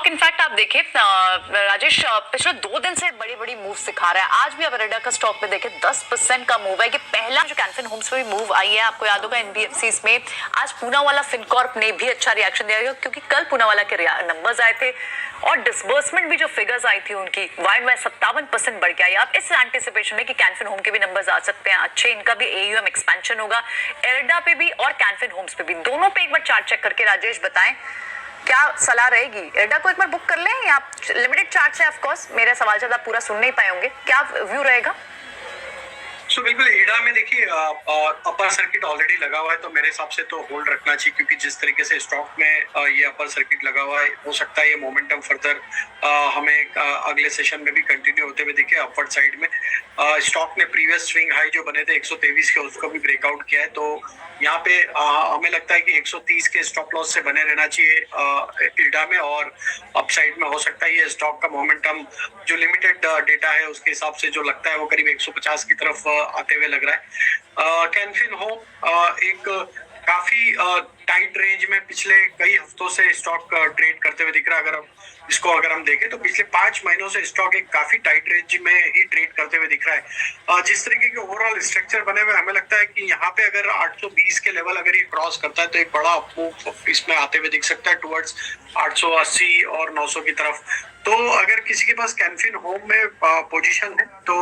Stock in fact आप देखें राजेश पिछले 2 दिन से बड़ी बड़ी मूव दिखा रहा है। आज भी अब इरेडा का स्टॉक पे देखें 10% का मूव है। कि पहला जो कैन फिन होम्स पे भी मूव आई है, आपको याद होगा एनबीएफसी में आज पूनावाला फिनकॉर्प ने भी अच्छा रिएक्शन दिया क्योंकि कल पूनावाला के नंबर्स आए थे और डिसबर्समेंट भी जो फिगर्स आई थी उनकी वाई 57% बढ़ के आई। अब इस एंटिसिपेशन में कि कैन फिन होम के भी नंबर्स आ सकते हैं अच्छे, इनका भी एयूएम एक्सपेंशन होगा, इरेडा पे भी और कैन फिन होम्स पे भी, दोनों पे एक बार चार्ट चेक करके राजेश बताएं क्या सलाह रहेगी। इरेडा को एक बार बुक कर लें या लिमिटेड चार्ट से, ऑफ कोर्स मेरे सवाल से आप पूरा सुन नहीं पाए होंगे, क्या व्यू रहेगा? बिल्कुल एडा में देखिए अपर सर्किट ऑलरेडी लगा हुआ है, तो मेरे हिसाब से तो होल्ड रखना चाहिए क्योंकि जिस तरीके से स्टॉक में ये अपर सर्किट लगा हुआ है, हो सकता है ये मोमेंटम फर्दर हमें अगले सेशन में भी कंटिन्यू होते हुए दिखे अपवर्ड साइड में। स्टॉक ने प्रीवियस स्विंग हाई जो बने थे 123 के, उसको भी ब्रेकआउट किया है, तो यहाँ पे हमें लगता है कि 130 के स्टॉप लॉस से बने रहना चाहिए इल्डा में, और अपसाइड में हो सकता है ये स्टॉक का मोमेंटम जो लिमिटेड डेटा है उसके हिसाब से जो लगता है वो करीब 150 की तरफ आते हुए लग रहा है। कैन फिन होम एक काफी टाइट रेंज में पिछले कई हफ्तों से स्टॉक ट्रेड करते हुए दिख रहा है। अगर हम देखें तो पिछले 5 महीनों से स्टॉक एक काफी टाइट रेंज में ही ट्रेड करते हुए दिख रहा है। जिस तरीके के ओवरऑल स्ट्रक्चर बने हुए, हमें लगता है कि यहाँ पे अगर 820 के लेवल अगर ये क्रॉस करता है तो एक बड़ा मूव इसमें आते हुए दिख सकता है टुवर्ड्स 880 और 900 की तरफ। तो अगर किसी के पास कैन फिन होम में पोजीशन है तो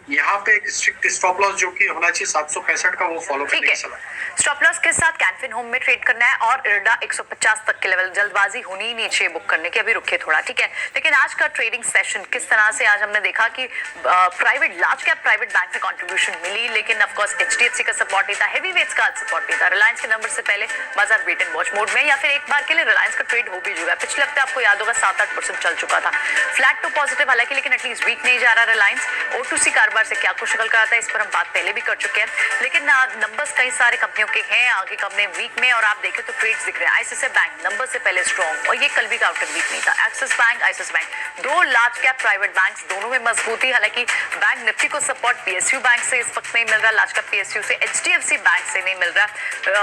यहाँ पे एक स्ट्रिक्ट स्टॉप लॉस जो कि होना चाहिए 765 का, वो फॉलो करने की सलाह। स्टॉप लॉस के साथ कैन फिन होम में ट्रेड करना है और इरेडा 150 तक के लेवल, जल्दबाजी होनी ही नहीं चाहिए बुक करने की, अभी रुकिए थोड़ा, ठीक है। लेकिन आज का ट्रेडिंग सेशन किस तरह से, आज हमने देखा कि private large cap private bank में कंट्रीब्यूशन मिली, लेकिन ऑफ कोर्स एचडीएफसी का सपोर्ट नहीं था, हेवी वेट्स का सपोर्ट नहीं था। रिलायंस के नंबर से पहले बाजार वेट एंड वॉच मोड में, या फिर एक बार के लिए रिलायंस का ट्रेड हो भी चुका है। पिछले हफ्ते आपको याद होगा 7-8% चल चुका था, फ्लैट टू पॉजिटिव हालांकि, लेकिन एटलीस्ट वीक नहीं जा रहा रिलायंस। O2C कारोबार से क्या कुछ निकल कर आता है, इस पर हम बात पहले भी कर चुके हैं, लेकिन नंबर्स कई सारे कंपनियों के हैं आगे कंपनी वीक में, और आप देखें तो ट्रेड्स दिख रहे हैं। आईसीआईसीआई बैंक नंबर से पहले स्ट्रॉन्ग, और ये कल भी काउंटर वीक नहीं था। एक्सिस बैंक, आईसीआईसीआई बैंक, दो लार्ज कैप प्राइवेट बैंक्स, दोनों में मजबूती। हालांकि बैंक निफ्टी को सपोर्ट पीएसयू बैंक से इस वक्त नहीं मिल रहा, लार्ज कैप पीएसयू से, एचडीएफसी बैंक से नहीं मिल रहा,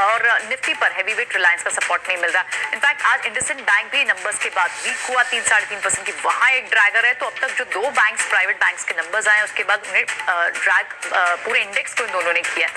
और निफ्टी पर हैवीवेट रिलायंस का सपोर्ट नहीं मिल रहा। इनफैक्ट आज इंडसइंड बैंक भी नंबर्स के बाद वीक हुआ 3-3.5% की, वहां एक ड्रैगर है। तो अब तक जो दो बैंक्स प्राइवेट बैंक्स के नंबर्स आए उसके बाद उन्हें ड्रैग पूरे इंडेक्स को इन दोनों ने किया।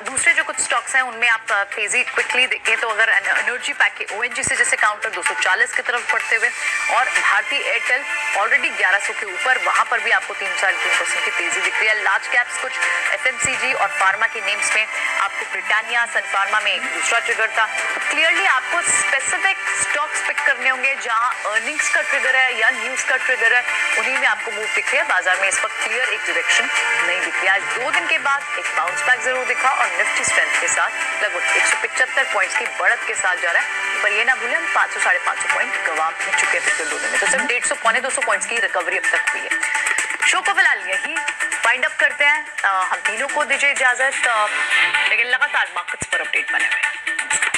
दूसरे जो कुछ स्टॉक्स हैं उनमें आप तेजी क्विकली देखें तो अगर एनर्जी पैक के ओएनजीसी जैसे काउंटर 240 की तरफ बढ़ते हुए, और भारतीय एयरटेल ऑलरेडी 1100 के ऊपर, वहां पर भी आपको 3-3.5% की तेजी दिख रही है। लार्ज कैप्स कुछ एफएमसीजी और फार्मा के नेम्स में आपको ब्रिटानिया, सन फार्मा में एक दूसरा ट्रिगर था। क्लियरली आपको स्पेसिफिक स्टॉक्स पिक करने होंगे जहां अर्निंग्स का ट्रिगर है या न्यूज का ट्रिगर है, उन्हीं में आपको मूव दिख रही है। बाजार में इस वक्त क्लियर एक डायरेक्शन नहीं दिख रही। आज 2 दिन के बाद एक बाउंस बैक जरूर दिखा और निफ्टी स्ट्रेंथ के साथ लगभग 175 पॉइंट्स की बढ़त के साथ जा रहा है, पर ये ना भूलें हम 500-550 पॉइंट गवा चुके हैं पिछले 2 दिन में, तो सिर्फ 150-200 पॉइंट्स की रिकवरी अब तक हुई है। शो को फिलहाल यही वाइंड अप करते हैं, हम तीनों को दीजिए इजाजत, लेकिन लगातार मार्केट्स पर अपडेट बने हुए हैं।